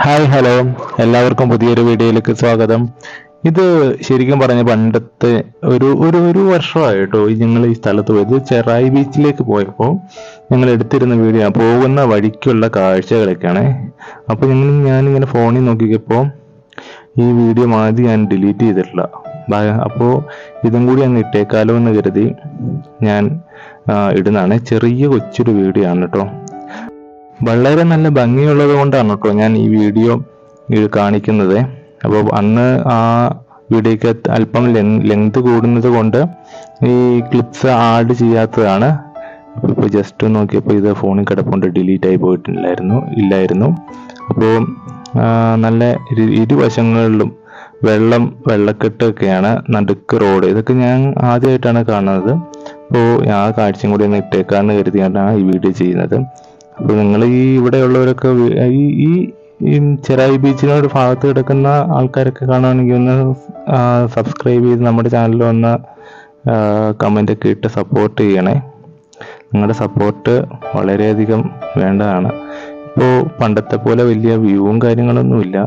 Hi hello, എല്ലാവർക്കും പുതിയൊരു വീഡിയോയിലേക്ക് സ്വാഗതം. ഇത് ശരിക്കും പറഞ്ഞ പണ്ടത്തെ ഒരു വർഷമായിട്ടോ ഞങ്ങൾ ഈ സ്ഥലത്ത് പോയത്. ചെറായി ബീച്ചിലേക്ക് പോയപ്പോൾ ഞങ്ങൾ എടുത്തിരുന്ന വീഡിയോ പോകുന്ന വഴിക്കുള്ള കാഴ്ചകളൊക്കെയാണ്. അപ്പോൾ ഞാനിങ്ങനെ ഫോണിൽ നോക്കിയപ്പോൾ ഈ വീഡിയോ ആദ്യം ഞാൻ ഡിലീറ്റ് ചെയ്തിട്ടില്ല. അപ്പോൾ ഇതും കൂടി അങ്ങ് ഇട്ടേക്കാലോ എന്ന് കരുതി ഞാൻ ഇടുന്നതാണ്. ചെറിയ കൊച്ചൊരു വീഡിയോ ആണ് കേട്ടോ. വളരെ നല്ല ഭംഗിയുള്ളത് കൊണ്ടാണ് കേട്ടോ ഞാൻ ഈ വീഡിയോ കാണിക്കുന്നത്. അപ്പോൾ അന്ന് ആ വീഡിയോക്ക് അല്പം ലെങ്ത് കൂടുന്നത് കൊണ്ട് ഈ ക്ലിപ്സ് ആഡ് ചെയ്യാത്തതാണ്. ഇപ്പോൾ ജസ്റ്റ് നോക്കിയപ്പോൾ ഇത് ഫോണിൽ കിടപ്പുണ്ട്, ഡിലീറ്റ് ആയി ഇല്ലായിരുന്നു. അപ്പോൾ നല്ല ഇരുവശങ്ങളിലും വെള്ളക്കെട്ടൊക്കെയാണ്, നടുക്ക് റോഡ്. ഇതൊക്കെ ഞാൻ ആദ്യമായിട്ടാണ് കാണുന്നത്. അപ്പോൾ ആ കാഴ്ചയും കൂടി ഒന്ന് ഇട്ടേക്കാന്ന് കരുതിയാണ് ഈ വീഡിയോ ചെയ്യുന്നത്. അപ്പോൾ നിങ്ങൾ ഇവിടെയുള്ളവരൊക്കെ ഈ ചെറായി ബീച്ചിനോട് ഭാഗത്ത് കിടക്കുന്ന ആൾക്കാരൊക്കെ കാണുകയാണെങ്കിൽ ഒന്ന് സബ്സ്ക്രൈബ് ചെയ്ത് നമ്മുടെ ചാനലിൽ ഒന്ന് കമൻ്റ് ഒക്കെ ഇട്ട് സപ്പോർട്ട് ചെയ്യണേ. നിങ്ങളുടെ സപ്പോർട്ട് വളരെയധികം വേണ്ടതാണ്. ഇപ്പോൾ പണ്ടത്തെ പോലെ വലിയ വ്യൂവും കാര്യങ്ങളൊന്നുമില്ല.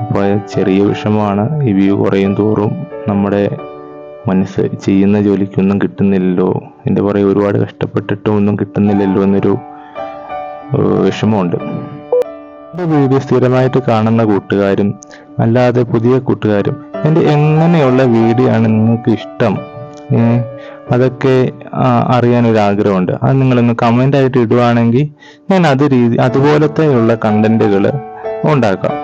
അപ്പോൾ ചെറിയ വിഷമമാണ്. ഈ വ്യൂ കുറയും തോറും നമ്മുടെ മനസ്സ് ചെയ്യുന്ന ജോലിക്കൊന്നും കിട്ടുന്നില്ലല്ലോ, എൻ്റെ പുറകെ ഒരുപാട് കഷ്ടപ്പെട്ടിട്ടും ഒന്നും കിട്ടുന്നില്ലല്ലോ എന്നൊരു വിഷമമുണ്ട്. എൻ്റെ വീഡിയോ സ്ഥിരമായിട്ട് കാണുന്ന കൂട്ടുകാരും അല്ലാതെ പുതിയ കൂട്ടുകാരും എൻ്റെ എങ്ങനെയുള്ള വീഡിയോ ആണ് നിങ്ങൾക്ക് ഇഷ്ടം, അതൊക്കെ അറിയാനൊരാഗ്രഹമുണ്ട്. അത് നിങ്ങളൊന്ന് കമൻ്റ് ആയിട്ട് ഇടുവാണെങ്കിൽ ഞാൻ അതുപോലത്തെയുള്ള കണ്ടന്റുകൾ ഉണ്ടാക്കാം.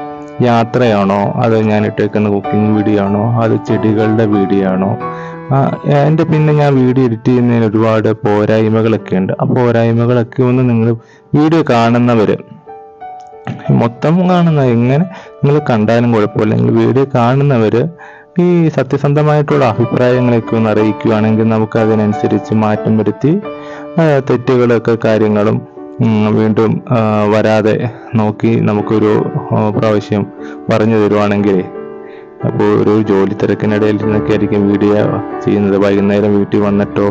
യാത്രയാണോ, അത് ഞാൻ ഇട്ടേക്കുന്ന കുക്കിംഗ് വീഡിയോ ആണോ, അത് ചെടികളുടെ വീഡിയോ ആണോ, പിന്നെ ഞാൻ വീഡിയോ എഡിറ്റ് ചെയ്യുന്നതിന് ഒരുപാട് പോരായ്മകളൊക്കെ ഉണ്ട്. ആ പോരായ്മകളൊക്കെ ഒന്ന് നിങ്ങൾ വീഡിയോ കാണുന്നവര് മൊത്തം എങ്ങനെ നിങ്ങൾ കണ്ടാലും കുഴപ്പമില്ല. നിങ്ങൾ വീഡിയോ കാണുന്നവര് ഈ സത്യസന്ധമായിട്ടുള്ള അഭിപ്രായങ്ങളൊക്കെ ഒന്ന് അറിയിക്കുകയാണെങ്കിൽ നമുക്ക് അതിനനുസരിച്ച് മാറ്റം വരുത്തി കാര്യങ്ങളും വീണ്ടും വരാതെ നോക്കി നമുക്കൊരു പ്രാവശ്യം പറഞ്ഞു തരുവാണെങ്കിൽ. അപ്പോൾ ഒരു ജോലി തിരക്കിനിടയിൽ നിന്നൊക്കെ ആയിരിക്കും വീഡിയോ ചെയ്യുന്നത്. വൈകുന്നേരം വീട്ടിൽ വന്നിട്ടോ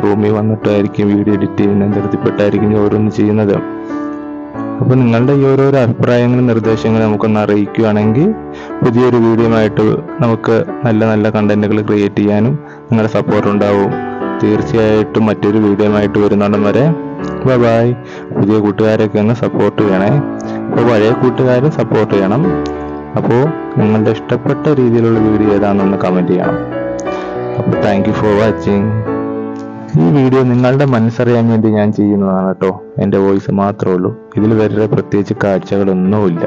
റൂമിൽ വന്നിട്ടോ ആയിരിക്കും വീഡിയോ എഡിറ്റ് ചെയ്യുന്ന, ധൃതിപ്പെട്ടായിരിക്കും ഓരോന്ന് ചെയ്യുന്നത്. അപ്പോൾ നിങ്ങളുടെ ഈ ഓരോരോ അഭിപ്രായങ്ങളും നിർദ്ദേശങ്ങളും നമുക്കൊന്ന് അറിയിക്കുകയാണെങ്കിൽ പുതിയൊരു വീഡിയോ ആയിട്ട് നമുക്ക് നല്ല നല്ല കണ്ടന്റുകൾ ക്രിയേറ്റ് ചെയ്യാനും നിങ്ങളുടെ സപ്പോർട്ട് ഉണ്ടാവും. തീർച്ചയായിട്ടും മറ്റൊരു വീഡിയോ ആയിട്ട് വരുന്നിടം വരെ ബൈ. പുതിയ കൂട്ടുകാരൊക്കെ ഒന്ന് സപ്പോർട്ട് ചെയ്യണേ. അപ്പോൾ പഴയ കൂട്ടുകാരും സപ്പോർട്ട് ചെയ്യണം. അപ്പോൾ നിങ്ങളുടെ ഇഷ്ടപ്പെട്ട രീതിയിലുള്ള വീഡിയോ ഏതാണെന്ന് കമൻറ്റ് ചെയ്യണം. അപ്പോൾ താങ്ക് യു ഫോർ വാച്ചിങ്. ഈ വീഡിയോ നിങ്ങളുടെ മനസ്സറിയാൻ വേണ്ടി ഞാൻ ചെയ്യുന്നതാണ് കേട്ടോ. എൻ്റെ വോയിസ് മാത്രമേ ഉള്ളൂ, ഇതിൽ വേറെ പ്രത്യേകിച്ച് കാഴ്ചകളൊന്നുമില്ല.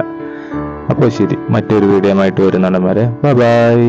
അപ്പോൾ ശരി, മറ്റൊരു വീഡിയോ ആയിട്ട് വരുന്നിടം വരെ ബൈ.